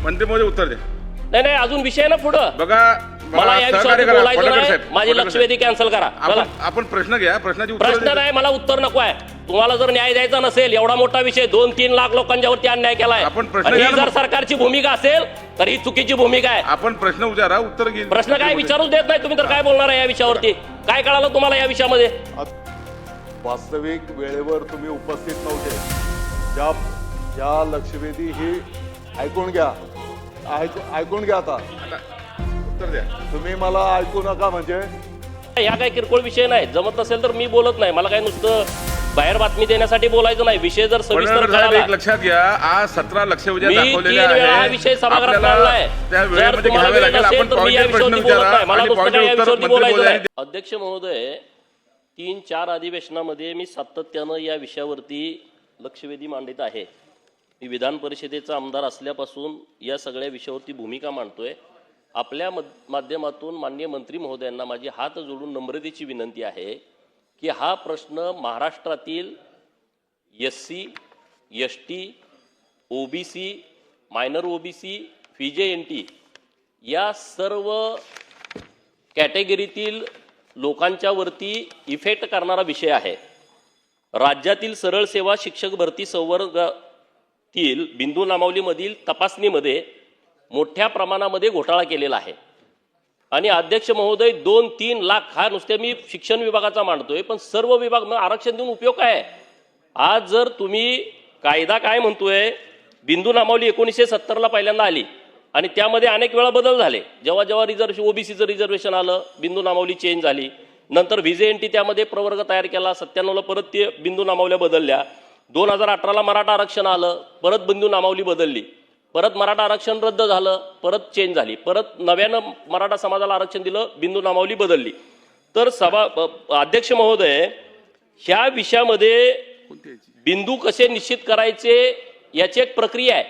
मंत्री महोदय उत्तर द्या. नाही नाही, अजून विषय ना पुढं बघा मला या सहकार्य विषयावर करा. बोलायचं पटकर नाही. साहेब, माझी पटकर लक्षवेधी कॅन्सल करा. चला. आपण प्रश्न घ्या. प्रश्नाची उत्तर प्रश्न नाही, मला उत्तर नको आहे. तुम्हाला जर न्याय द्यायचा नसेल, एवढा मोठा विषय 2-3 लाख लोकांच्यावरती अन्याय केलाय, आपण प्रश्न आणि घ्या ही ना जर मग. सरकारची भूमिका असेल तर ही चुकीची भूमिका आहे. आपण प्रश्न विचारा, उत्तर घेईल. प्रश्न काय विचारूच देत नाही तुम्ही, तर काय बोलणार आहे या विषयावरती? काय कळालं तुम्हाला या विषयामध्ये? वास्तविक वेळेवर तुम्ही उपस्थित नव्हते. ज्या लक्षवेधी ही ऐकून घ्या. ऐकून घ्या. आता उत्तर द्या. तुम्ही मला ऐकू नका म्हणजे या काही किरकोळ विषय नाही. जमत नसेल तर मी बोलत नाही. मला काय नुसतं बाहेर बातमी देण्यासाठी बोलायचं नाही. विषय जर सविस्तर पडळकर साहेब, कळाला. एक लक्षात घ्या, आज 17 लक्षवेधी मी दाखवलेल्या 3 वेळा हा आहेत. विषय सभागृहात आपल्याला मांडलाय. त्या जर वेळेमध्ये तुम्हाला घ्यावे वेळ लागेल. नसेल आपण तर मी या पॉइंटेड प्रश्न विषयावरती बोलत विचारा नाही. मला आणि नुसतं पॉइंटेड काय या उत्तर विषयावरती मंत्री बोलायचं नाही. महोदयांनी अध्यक्ष महोदय, 3-4 अधिवेशनामध्ये मी सातत्यानं या विषयावरती लक्षवेधी मांडित आहे. मी विधान परिषदेचा आमदार असल्यापासून या सगळ्या विषयावरती भूमिका मांडतोय. आपल्या माध्यमातून माननीय मंत्री महोदयांना माझी हात जोडून नम्रतेची विनंती आहे की हा प्रश्न महाराष्ट्रातील SC, ST, OBC, minor OBC, VJNT या सर्व कॅटेगरीतील लोकांच्या वरती इफेक्ट करणारा विषय आहे. राज्यातील सरळ सेवा शिक्षक भरती संवर्गातील बिंदू नामावलीमधील तपासणीमध्ये मोठ्या प्रमाणामध्ये घोटाळा केलेला आहे. आणि अध्यक्ष महोदय, 2-3 लाख हा नुसते मी शिक्षण विभागाचा मांडतोय, पण सर्व विभाग मग आरक्षण देऊन उपयोग काय? आज जर तुम्ही कायदा काय म्हणतोय, बिंदू नामावली 1970ला पहिल्यांदा आली आणि त्यामध्ये अनेक वेळा बदल झाले. जेव्हा जेव्हा रिझर्वेशन OBCचं रिझर्वेशन आलं, बिंदू नामावली चेंज झाली. नंतर VJNT त्यामध्ये प्रवर्ग तयार केला. 97ला परत ते बिंदू नामावल्या बदलल्या. 2018ला मराठा आरक्षण आलं, परत बिंदू नामावली बदलली. परत मराठा आरक्षण रद्द झालं, परत चेंज झाली. परत नव्यानं मराठा समाजाला आरक्षण दिलं, बिंदू नामावली बदलली. तर अध्यक्ष महोदय, ह्या विषयामध्ये बिंदू कसे निश्चित करायचे याची एक प्रक्रिया आहे.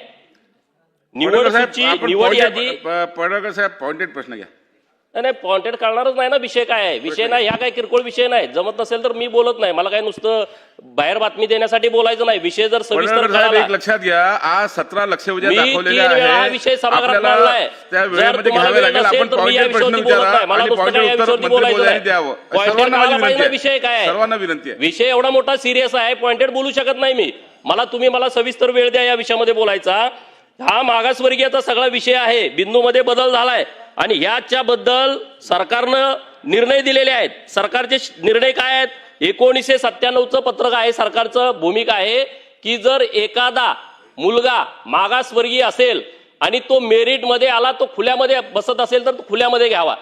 निवड सूची, निवड यादी. पडळकर साहेब, पॉइंटेड प्रश्न घ्या. नाही, पॉइंटेड कळणारच नाही ना विषय काय आहे. विषय नाही, ह्या काही किरकोळ विषय नाही. जमत नसेल तर मी बोलत नाही. मला काय नुसतं बाहेर बातमी देण्यासाठी बोलायचं नाही. विषय जर सविस्तर पडळकर साहेब, कळाला. एक लक्षात घ्या, आज 17 लक्षवेधी मी दाखवलेल्या 3 वेळा हा आहेत. विषय सभागृहात आपल्याला मांडलाय. त्या जर वेळेमध्ये तुम्हाला घ्यावे वेळ लागेल. नसेल आपण तर मी या पॉइंटेड प्रश्न विषयावरती बोलत विचारा नाही. मला आणि नुसतं पॉइंटेड या उत्तर विषयावरती मंत्री बोलायचं महोदयांनी नाही. द्यावं. पॉइंटेड सर्वांना माझी कळायला पाहिजे विनंती ना विषय काय आहे. आहे. सर्वांना विनंती आहे. विषय एवढा मोठा सिरियस आहे, पॉइंटेड बोलू शकत नाही मी. मला सविस्तर वेळ द्या या विषयामध्ये बोलायचा. हा मागासवर्गीयचा सगळा विषय आहे. बिंदूमध्ये बदल झालाय आणि ह्याच्याबद्दल सरकारनं निर्णय दिलेले आहेत. सरकारचे निर्णय काय आहेत? 1997चं पत्रक आहे. सरकारचं भूमिका आहे की जर एखादा मुलगा मागासवर्गीय असेल आणि तो मेरिटमध्ये आला, तो खुल्यामध्ये बसत असेल तर तो खुल्यामध्ये घ्यावा.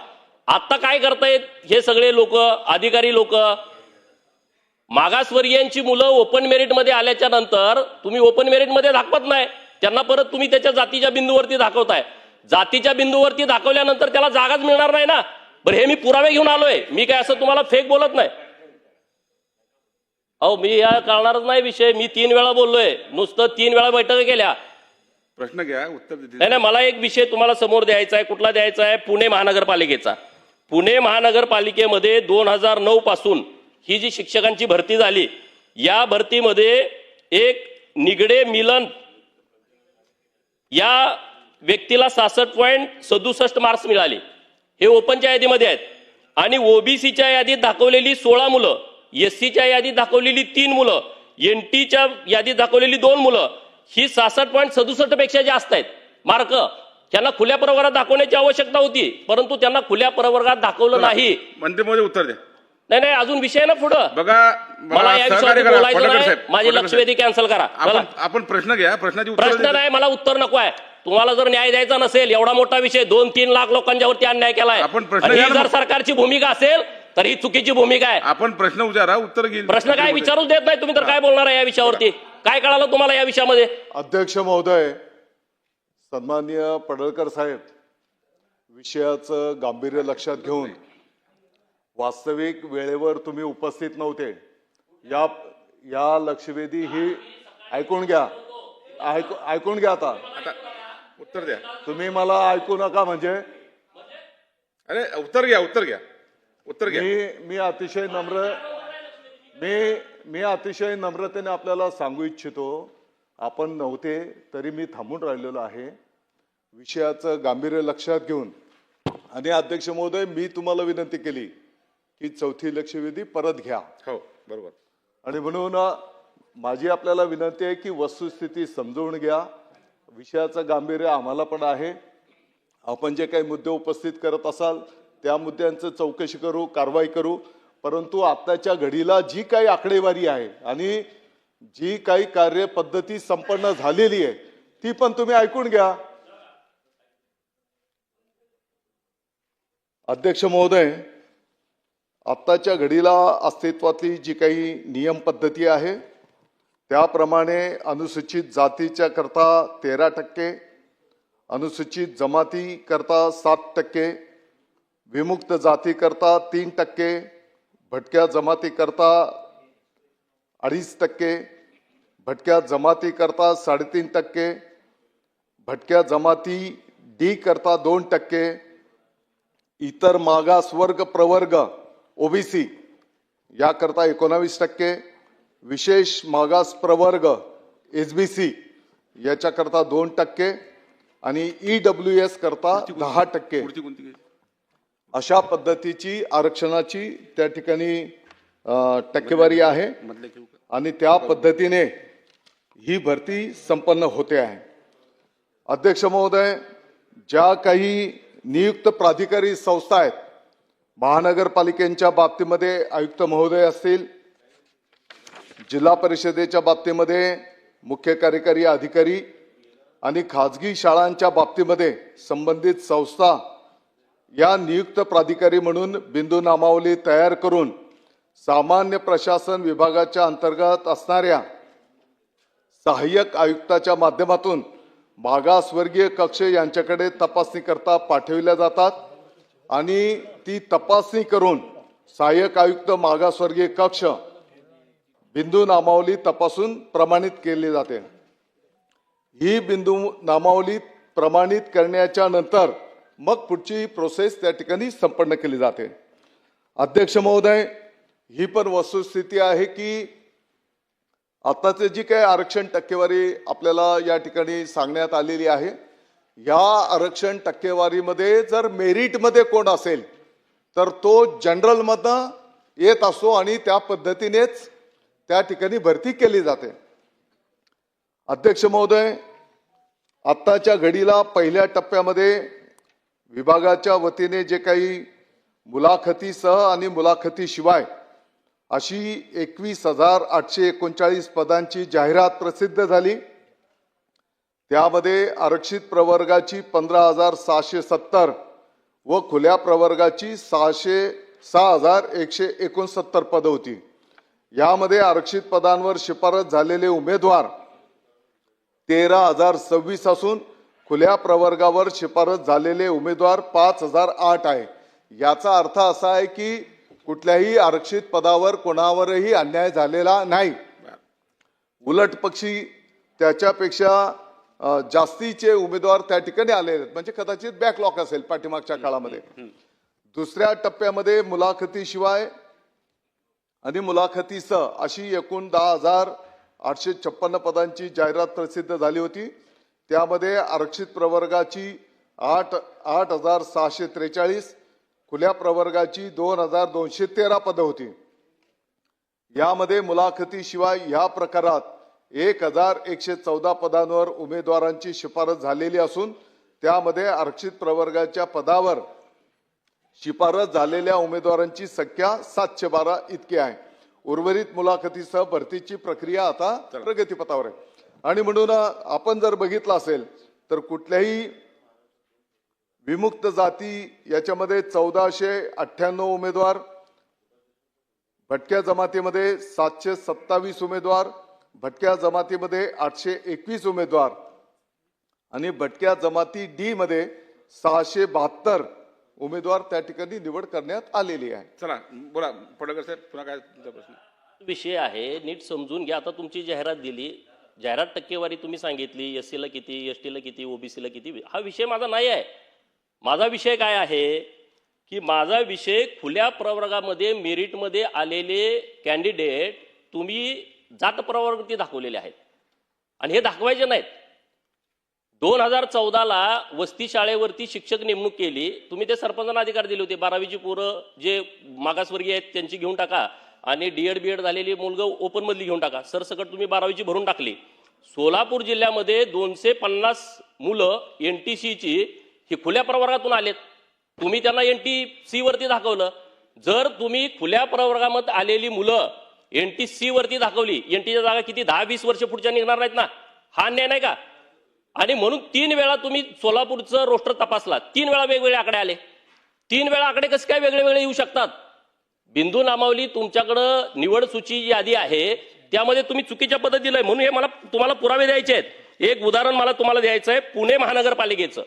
आता काय करतायत हे सगळे लोक, अधिकारी लोक, मागासवर्गीयांची मुलं ओपन मेरिटमध्ये आल्याच्या नंतर तुम्ही ओपन मेरिटमध्ये दाखवत नाही त्यांना, परत तुम्ही त्याच्या जातीच्या बिंदूवरती दाखवताय. जातीच्या बिंदूवरती दाखवल्यानंतर त्याला जागाच मिळणार नाही ना. बरं, हे मी पुरावे घेऊन आलोय. मी काय असं तुम्हाला फेक बोलत नाही. अहो, मी या कळणारच नाही विषय. मी 3 वेळा बोललोय, नुसतं 3 वेळा बैठका केल्या. प्रश्न घ्या, उत्तर देतील. नाही, मला एक विषय तुम्हाला समोर द्यायचा आहे. कुठला द्यायचा आहे? पुणे महानगरपालिकेचा. पुणे महानगरपालिकेमध्ये 2009 पासून ही जी शिक्षकांची भरती झाली, या भरतीमध्ये एक निगडे मिलन या व्यक्तीला 66.67 मार्क्स मिळाले. हे ओपनच्या यादीमध्ये आहेत. आणि OBCच्या यादीत दाखवलेली 16 मुलं, SCच्या यादीत दाखवलेली 3 मुलं, NTच्या यादीत दाखवलेली 2 मुलं, ही 66.67 पेक्षा जास्त आहेत मार्क. त्यांना खुल्या प्रवर्गात दाखवण्याची आवश्यकता होती, परंतु त्यांना खुल्या प्रवर्गात दाखवलं नाही. मंत्री महोदय उत्तर द्या. नाही, अजून विषय ना पुढं. बघा, मला या विषयावर बोलायचं नाही. माझी लक्षवेधी कॅन्सल करा. आपण प्रश्न घ्या. प्रश्नाची उत्तर प्रश्न नाही, मला उत्तर नको आहे. तुम्हाला जर न्याय द्यायचा नसेल, एवढा मोठा विषय 2-3 लाख लोकांच्यावरती अन्याय केलाय, आपण प्रश्न आणि घ्या ही ना जर मग. सरकारची भूमिका असेल तर ही चुकीची भूमिका आहे. आपण प्रश्न विचारा, उत्तर घेईल. प्रश्न काय विचारूच देत नाही तुम्ही, तर काय बोलणार आहे या विषयावरती? काय कळालं तुम्हाला या विषयामध्ये? अध्यक्ष महोदय, सन्माननीय पडळकर साहेब, विषयाचं गांभीर्य लक्षात घेऊन वास्तविक वेळेवर तुम्ही उपस्थित नव्हते. या लक्षवेधी ही ऐकून घ्या. ऐकून घ्या. आता उत्तर द्या. तुम्ही मला ऐकू नका म्हणजे अरे, उत्तर घ्या. उत्तर घ्या. मी अतिशय नम्रतेने आपल्याला सांगू इच्छितो, आपण नव्हते तरी मी थांबून राहिलेलो आहे. विषयाचं गांभीर्य लक्षात घेऊन आणि अध्यक्ष महोदय मी तुम्हाला विनंती केली की चौथी लक्षवेधी परत घ्या हो बरोबर. आणि म्हणून माझी आपल्याला विनंती आहे की वस्तुस्थिती समजून घ्या. विषयाचं गांभीर्य आम्हाला पण आहे. आपण जे काही मुद्दे उपस्थित करत असाल त्या मुद्द्यांचं चौकशी करू, कारवाई करू. परंतु आत्ताच्या घडीला जी काही आकडेवारी आहे आणि जी काही कार्यपद्धती संपन्न झालेली आहे ती पण तुम्ही ऐकून घ्या. अध्यक्ष महोदय, आत्ताच्या घडीला अस्तित्वातली जी काही नियम पद्धती आहे त्याप्रमाणे अनुसूचित जातीच्या करता 13%, अनुसूचित जमाती करता 7%, विमुक्त जाती करता 3%, भटक्या जमाती करता 2.5%, भटक्या जमाती करता 3.5%, भटक्या जमाती डी करता 2%, इतर मागास वर्ग प्रवर्ग ओबीसी याकरता 19%, विशेष मागास प्रवर्ग एसबीसी याच्याकरता 2% आणि ईडब्ल्यूएस करता 10%. पुढची कोणती घ्यायची? अशा पद्धतीची आरक्षणाची त्या ठिकाणी टक्केवारी आहे मधले घेऊ का? आणि त्या पद्धतीने ही भरती संपन्न होते आहे. अध्यक्ष महोदय, ज्या काही नियुक्त प्राधिकारी संस्था आहेत, महानगरपालिकेच्या बाबतीमध्ये आयुक्त महोदय असतील, जिल्हा परिषदेच्या बाबतीमध्ये मुख्य कार्यकारी अधिकारी आणि खाजगी शाळांच्या बाबतीमध्ये संबंधित संस्था या नियुक्त प्राधिकारी म्हणून बिंदू नामावली तयार करून सामान्य प्रशासन विभागाच्या अंतर्गत असणाऱ्या सहाय्यक आयुक्ताच्या माध्यमातून मागासवर्गीय कक्ष यांच्याकडे तपासणी करता पाठविल्या जातात आणि ती तपासणी करून सहाय्यक आयुक्त मागासवर्गीय कक्ष बिंदू नामावली तपासून प्रमाणित केली जाते. ही बिंदू नामावली प्रमाणित करण्याच्या नंतर मग पुढची प्रोसेस त्या ठिकाणी संपन्न केली जाते. अध्यक्ष महोदय, ही पण वस्तुस्थिती आहे की आताचे जी काही आरक्षण टक्केवारी आपल्याला या ठिकाणी सांगण्यात आलेली आहे, या आरक्षण टक्केवारीमध्ये जर मेरिटमध्ये कोण असेल तर तो जनरलमधनं येत असतो आणि त्या पद्धतीनेच त्या ठिकाणी भरती केली जाते. अध्यक्ष महोदय, आत्ताच्या घडीला पहिल्या टप्प्यामध्ये विभागाच्या वतीने जे काही मुलाखतीसह आणि मुलाखतीशिवाय अशी 21,839 पदांची जाहिरात प्रसिद्ध झाली. त्यामध्ये आरक्षित प्रवर्गाची 15,670 व खुल्या प्रवर्गाची 6,169 पदं होती. यामध्ये आरक्षित पदांवर शिफारस झालेले उमेदवार 13,026 असून खुल्या प्रवर्गावर शिफारस झालेले उमेदवार 5,008 आहे. याचा अर्थ असा आहे की कुठल्याही आरक्षित पदावर कोणावरही अन्याय झालेला नाही. उलट पक्षी त्याच्यापेक्षा जास्तीचे उमेदवार त्या ठिकाणी आलेले आहेत, म्हणजे कदाचित बॅकलॉग असेल पाठीमागच्या काळामध्ये. दुसऱ्या टप्प्यामध्ये मुलाखतीशिवाय आणि मुलाखतीसह अशी एकूण 10,856 पदांची जाहिरात प्रसिद्ध झाली होती. त्यामध्ये आरक्षित प्रवर्गाची 8,643, खुल्या प्रवर्गाची 2,213 पदं होती. यामध्ये मुलाखतीशिवाय या प्रकारात 1,114 पदांवर उमेदवारांची शिफारस झालेली असून त्यामध्ये आरक्षित प्रवर्गाच्या पदावर शिफारस झालेल्या उमेदवारांची संख्या 712 इतकी आहे. उर्वरित मुलाखतीसह भरतीची प्रक्रिया आता प्रगतीपथावर आहे. आणि म्हणून आपण जर बघितलं असेल तर कुठल्याही विमुक्त जाती याच्यामध्ये 1,498 उमेदवार, भटक्या जमातीमध्ये 727 उमेदवार, भटक्या जमातीमध्ये 821 उमेदवार आणि भटक्या जमाती डी मध्ये 672 उमेदवार त्या ठिकाणी निवड करण्यात आलेली आहे. चला बोला पडळकर साहेब, पुन्हा काय तुमचा प्रश्न? विषय आहे, नीट समजून घ्या. आता तुमची जाहिरात दिली, जाहिरात टक्केवारी तुम्ही सांगितली, एससी ला किती, एसटी ला किती, ओबीसी ला किती. हा विषय माझा नाही आहे. माझा विषय काय आहे की माझा विषय खुल्या प्रवर्गामध्ये मेरिटमध्ये आलेले कॅन्डिडेट तुम्ही जात प्रवर्गावरती दाखवलेले आहेत आणि हे दाखवायचे नाहीत. 2014ला वस्ती शाळेवरती शिक्षक नेमणूक केली. तुम्ही ते सरपंचांना अधिकार दिले होते, 12वीची पोरं जे मागासवर्गीय आहेत त्यांची घेऊन टाका आणि डीएड बीएड झालेली मुलगं ओपन मधली घेऊन टाका. सरसकट तुम्ही 12वीची भरून टाकली. सोलापूर जिल्ह्यामध्ये 250 मुलं NTCची ही खुल्या प्रवर्गातून आलेत. तुम्ही त्यांना NTC वरती दाखवलं. जर तुम्ही खुल्या प्रवर्गामध्ये आलेली मुलं NTC वरती दाखवली, NTच्या जागा किती 10-20 वर्ष पुढच्या निघणार नाहीत ना? हा अन्याय नाही का? आणि म्हणून 3 वेळा तुम्ही सोलापूरचं रोस्टर तपासला, 3 वेळा वेगवेगळे आकडे आले. 3 वेळा आकडे कसे काय वेगळे वेगळे येऊ शकतात? बिंदू नामावली तुमच्याकडं निवड सूची यादी आहे त्यामध्ये तुम्ही चुकीच्या पद्धतीला आहे. म्हणून हे मला तुम्हाला पुरावे द्यायचे आहेत. एक उदाहरण मला तुम्हाला द्यायचं आहे पुणे महानगरपालिकेचं.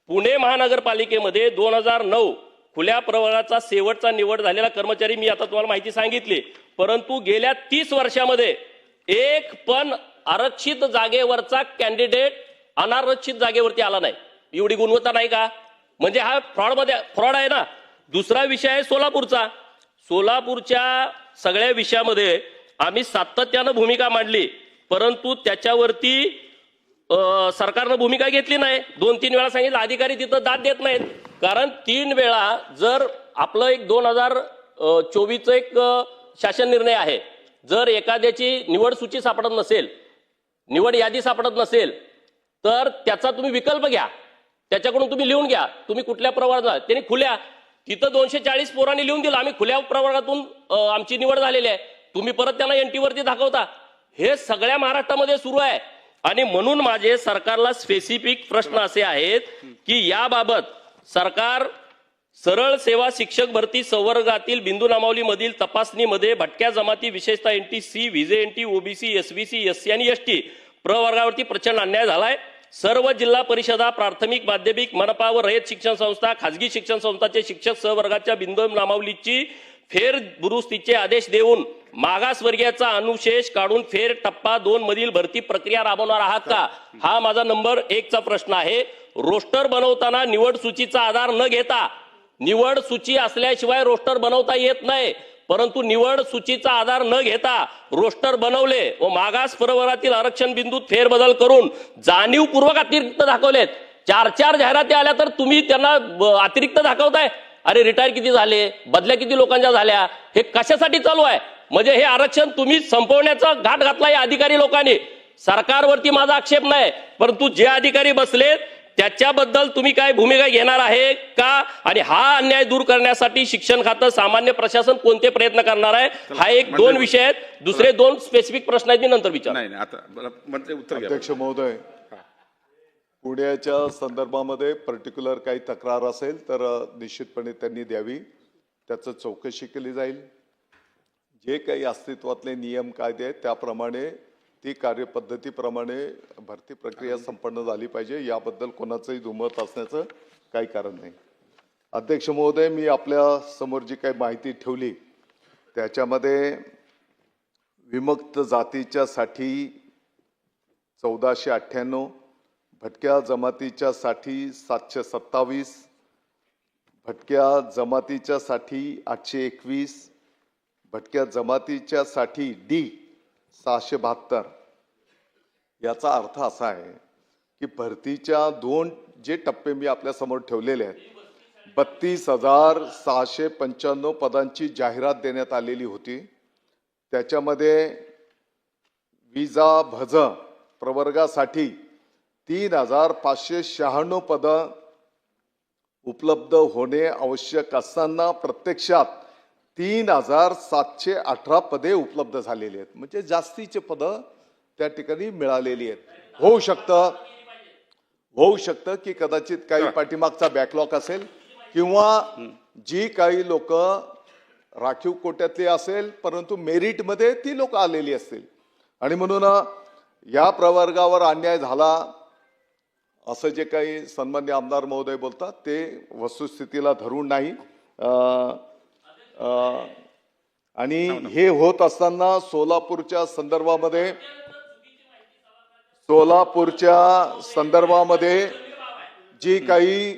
पुणे महानगरपालिकेमध्ये 2009 खुल्या प्रवर्गाचा शेवटचा निवड झालेला कर्मचारी मी आता तुम्हाला माहिती सांगितली, परंतु गेल्या 30 वर्षामध्ये एक पण आरक्षित जागेवरचा कॅन्डिडेट अनारक्षित जागेवरती आला नाही. एवढी गुणवत्ता नाही का? म्हणजे हा फ्रॉड आहे ना. दुसरा विषय आहे सोलापूरचा. सोलापूरच्या सगळ्या विषयामध्ये आम्ही सातत्यानं भूमिका मांडली, परंतु त्याच्यावरती सरकारनं भूमिका घेतली नाही. 2-3 वेळा सांगितलं, अधिकारी तिथं दाद देत नाहीत. कारण 3 वेळा जर आपलं एक 2024चं एक शासन निर्णय आहे, जर एखाद्याची निवड सूची सापडत नसेल, निवड यादी सापडत नसेल, तर त्याचा तुम्ही विकल्प घ्या, त्याच्याकडून तुम्ही लिहून घ्या तुम्ही कुठल्या प्रवर्गात. त्यांनी खुल्या तिथं 240 पोरांनी लिहून दिलं आम्ही खुल्या प्रवर्गातून आमची निवड झालेली आहे. तुम्ही परत त्यांना NT वरती दाखवता. हे सगळ्या महाराष्ट्रामध्ये सुरू आहे. आणि म्हणून माझे सरकारला स्पेसिफिक प्रश्न असे आहेत की याबाबत सरकार सरळ सेवा शिक्षक भरती संवर्गातील बिंदू नामावलीमधील तपासणीमध्ये भटक्या जमाती विशेषतः NTC, VJNT, OBC, SBC, SC आणि ST प्रवर्गावरती प्रचंड अन्याय झालाय. सर्व जिल्हा परिषदा, प्राथमिक, माध्यमिक, मनपा व रयत शिक्षण संस्था, खाजगी शिक्षण संस्थांचे शिक्षक सहवर्गाच्या बिंदू नामावलीची फेर दुरुस्तीचे आदेश देऊन मागासवर्गीयाचा अनुशेष काढून फेर टप्पा 2 मधील भरती प्रक्रिया राबवणार आहात का? हा माझा नंबर 1चा प्रश्न आहे. रोस्टर बनवताना निवड सूचीचा आधार न घेता, निवड सूची असल्याशिवाय रोस्टर बनवता येत नाही, परंतु निवड सूचीचा आधार न घेता रोस्टर बनवले व मागास प्रवर्गातील आरक्षण बिंदूत फेरबदल करून जाणीवपूर्वक अतिरिक्त दाखवलेत. 4 जाहिराती आल्या तर तुम्ही त्यांना अतिरिक्त दाखवताय. अरे रिटायर किती झाले, बदल्या किती लोकांच्या झाल्या, हे कशासाठी चालू आहे? म्हणजे हे आरक्षण तुम्ही संपवण्याचा घाट घातला या अधिकारी लोकांनी. सरकारवरती माझा आक्षेप नाही, परंतु जे अधिकारी बसलेत त्याच्याबद्दल तुम्ही काय भूमिका घेणार आहे का? आणि हा अन्याय दूर करण्यासाठी शिक्षण खातं, सामान्य प्रशासन कोणते प्रयत्न करणार आहे? हा एक 2 विषय आहेत. दुसरे 2 स्पेसिफिक प्रश्न आहेत, मी नंतर विचार. नाही आता मंत्री उत्तर घ्या. अध्यक्ष महोदय, पुण्याच्या संदर्भामध्ये पर्टिक्युलर काही तक्रार असेल तर निश्चितपणे त्यांनी द्यावी, त्याचं चौकशी केली जाईल. जे काही अस्तित्वातले नियम कायदे आहेत त्याप्रमाणे ती कार्यपद्धतीप्रमाणे भरती प्रक्रिया संपन्न झाली पाहिजे, याबद्दल कोणाचंही दुमत असण्याचं काही कारण नाही. अध्यक्ष महोदय, मी आपल्या समोर जी काही माहिती ठेवली त्याच्यामध्ये विमुक्त जातीच्या साठी 1498, भटक्या जमातीच्या साठी 727, भटक्या जमातीच्या साठी 821, भटक्या जमातीच्या साठी D 672. याचा अर्थ असा आहे की भरतीच्या 2 जे टप्पे मी आपल्या समोर ठेवलेले आहेत, 32,695 पदांची जाहिरात देण्यात आलेली होती. त्याच्यामध्ये विजा भज प्रवर्गासाठी 3,596 पदं उपलब्ध होणे आवश्यक असताना प्रत्यक्षात 3,718 पदे उपलब्ध झालेली आहेत. म्हणजे जास्तीचे पदं त्या ठिकाणी मिळालेली आहेत. होऊ शकतं की कदाचित काही पाठीमागचा बॅकलॉग असेल किंवा जी काही लोक राखीव कोट्यातली असेल परंतु मेरिटमध्ये ती लोक आलेली असतील आणि म्हणून या प्रवर्गावर अन्याय झाला असं जे काही सन्माननीय आमदार महोदय बोलतात ते वस्तुस्थितीला धरून नाही. आणि हे होत असताना सोलापूरच्या संदर्भामध्ये जी काही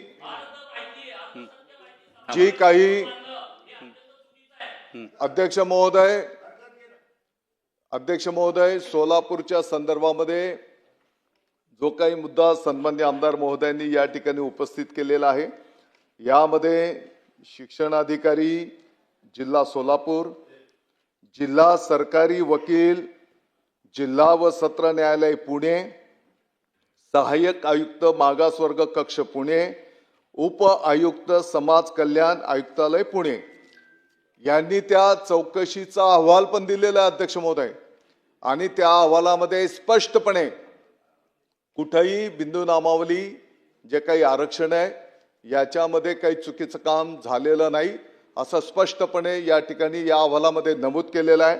अध्यक्ष महोदय सोलापूरच्या संदर्भामध्ये जो काही मुद्दा सन्मान्य आमदार महोदयांनी या ठिकाणी उपस्थित केलेला आहे, यामध्ये शिक्षणाधिकारी जिल्हा सोलापूर, जिल्हा सरकारी वकील जिल्हा व सत्र न्यायालय पुणे, सहाय्यक आयुक्त मागासवर्ग कक्ष पुणे, उप आयुक्त समाज कल्याण आयुक्तालय पुणे यांनी त्या चौकशीचा अहवाल पण दिलेला आहे अध्यक्ष महोदय. आणि त्या अहवालामध्ये स्पष्टपणे कुठेही बिंदू नामावली जे काही आरक्षण आहे याच्यामध्ये काही चुकीचं काम झालेलं नाही असं स्पष्टपणे या ठिकाणी या अहवालामध्ये नमूद केलेलं आहे.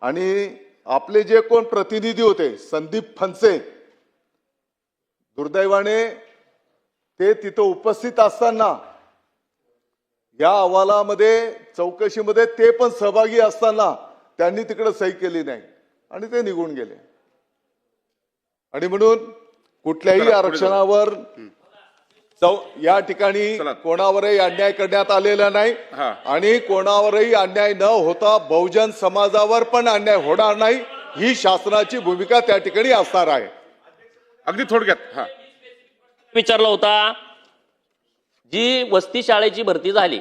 आणि आपले जे कोण प्रतिनिधी होते संदीप फणसे, दुर्दैवाने ते तिथं उपस्थित असताना या अहवालामध्ये चौकशीमध्ये ते पण सहभागी असताना त्यांनी तिकडे सही केली नाही आणि ते निघून गेले. आणि म्हणून कुठल्याही चला, पुढे आरक्षणावर या ठिकाणी चला. कोणावरही अन्याय करण्यात आलेला नाही हा. आणि कोणावरही अन्याय न होता बहुजन समाजावर पण अन्याय होणार नाही ही शासनाची भूमिका त्या ठिकाणी असणार आहे. अगदी थोडक्यात. हा, विचारला होता, जी वस्ती शाळेची भरती झाली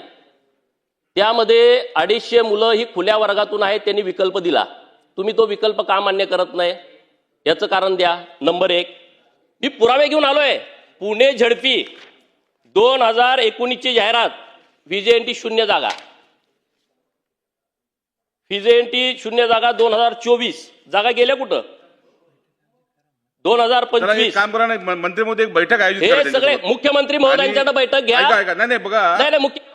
त्यामध्ये 250 मुलं ही खुल्या वर्गातून आहेत, त्यांनी विकल्प दिला. तुम्ही तो विकल्प का मान्य करत नाही याचं कारण द्या. नंबर 1, मी पुरावे घेऊन आलोय. पुणे झडपी 2019 ची जाहिरात, व्हीजेएनटी 0 जागा, व्हीजेएनटी 0 जागा, 2024 जागा गेल्या कुठं? चला, 2025 एक काम करा ना, मंत्री महोदय एक बैठक आयोजित करा हे सगळे त्यांच्यासोबत. मुख्यमंत्री महोदयांच्याकडे बैठक घ्या. ऐका नाही बघा, नाही मुख्यमंत्री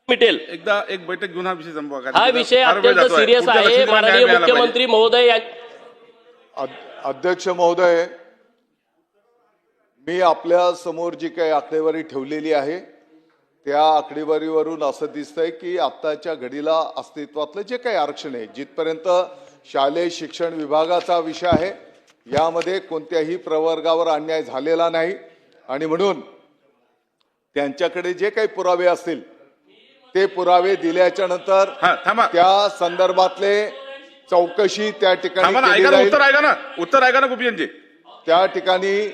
मिटेल. एकदा एक बैठक घेऊन हा विषय संपवा. कारण हा तिला विषय फार वेळ अत्यंत जातोय. सिरियस पुढच्या आहे. लक्षात माननीय न्याय मिळाला पाहिजे. मुख्यमंत्री महोदय अध्यक्ष महोदय, मी आपल्या समोर जी काही आकडेवारी ठेवलेली आहे त्या आकडेवारीवरून असं दिसतंय की आत्ताच्या घडीला अस्तित्वातलं जे काही आरक्षण आहे, जिथपर्यंत शालेय शिक्षण विभागाचा विषय आहे, यामध्ये कोणत्याही प्रवर्गावर अन्याय झालेला नाही. आणि म्हणून त्यांच्याकडे जे काही पुरावे असतील ते पुरावे दिल्याच्या नंतर हा, थांबा त्या संदर्भातले चौकशी त्या ठिकाणी थांबा ना, केली ऐका ना, जाईल. उत्तर ऐका ना गोपीचंदजी. त्या ठिकाणी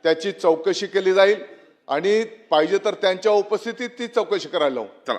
त्याची चौकशी केली जाईल आणि पाहिजे तर त्यांच्या उपस्थितीत ती चौकशी करायला लावू. चला.